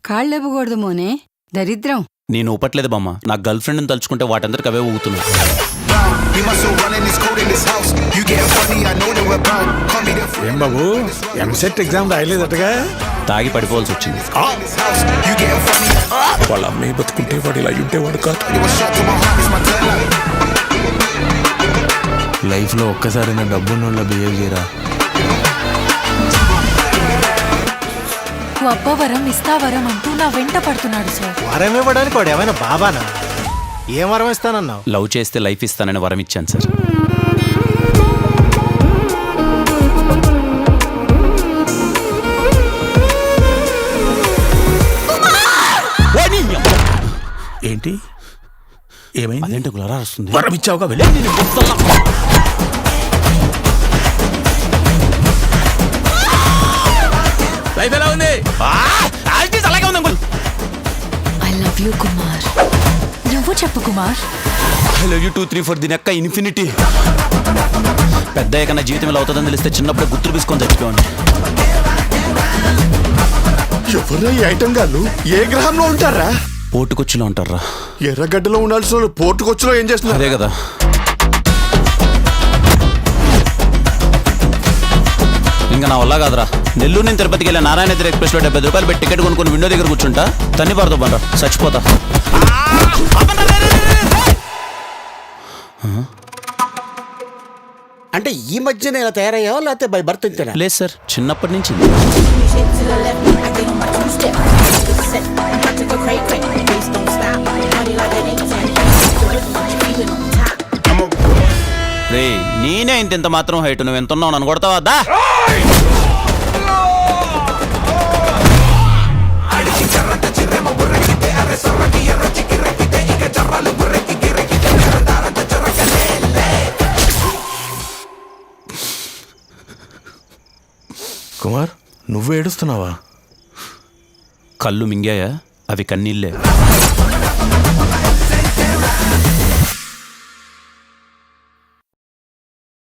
కాళ్ళెవ్వకూడదు మోనే, దరిద్రం. నేను ఊపట్లేదు బామ్మ, నా గర్ల్ ఫ్రెండ్ని తలుచుకుంటే వాటందరికి అవే ఊగుతున్నాయి. ఏం బాబు, ఎంసెట్ ఎగ్జామ్ రాయలేదటగా? తాగి పడిపోవాల్సి వచ్చింది. వాళ్ళ అమ్మాయి బతుకుంటే వాడు ఇలా ఉంటేవాడు కాదు. లైఫ్లో ఒక్కసారి నా డబ్బున్న బిహేవ్ చేయరా. అబ్బవరం ఇస్తావరం అంటూ నా వెంట పడుతున్నాడు సార్. వరం ఇవ్వడానికి వాడు ఏమైనా బాబానా? ఏం వరం ఇస్తానన్నావు? లవ్ చేస్తే లైఫ్ ఇస్తానని వరం ఇచ్చాను సార్. ఏంటి ఏమైంది? అదేంటి గులరా వస్తుంది? వరం ఇచ్చావుగా, వెళ్ళి. లైఫ్ ఎలా ఉంది? అలాగే ఉంది uncle. I love you Kumar. నువ్వు చెప్పు కుమార్. ఐ లవ్ యూ 2 3 4 దీని అక్క ఇన్ఫినిటీ. పెద్ద ఏకన్నా జీవితం ఇలా అవుతుందని తెలిస్తే చిన్నప్పుడే గుర్తులు తీసుకొని చచ్చిపోయాను. ఎవరు ఈ ఐటమ్ గాళ్ళు? ఏ గ్రహంలో ఉంటారా? పోటుకొచ్చిలో ఉంటారా? ఎర్రగడ్డలో ఉండాల్సిన పోర్టుకొచ్చిలో ఏం చేస్తున్నారు? అదే కదా. ఇంకా నా వల్ల కాదురా. నెల్లూరు నుంచి తిరుపతికి వెళ్ళే నారాయణ ఎక్స్ప్రెస్లో 70 రూపాయలు పెట్టి టికెట్ కొనుక్కొని విండో దగ్గర కూర్చుంటా. తన్ని పడతా బండ్రా, చచ్చిపోతా. అంటే ఈ మధ్యన ఇలా తయారయ్యావా లేకపోతే బై బర్త్ ఇంతేనా? లేదు సార్, చిన్నప్పటి నుంచి. రే నేనే ఇంత మాత్రం హైట్, నువ్వు ఎంత ఉన్నావు నన్ను కొడతావా? దా కుమార్, నువ్వు ఏడుస్తున్నావా? కళ్ళు మింగాయా? అవి కన్నీళ్ళే.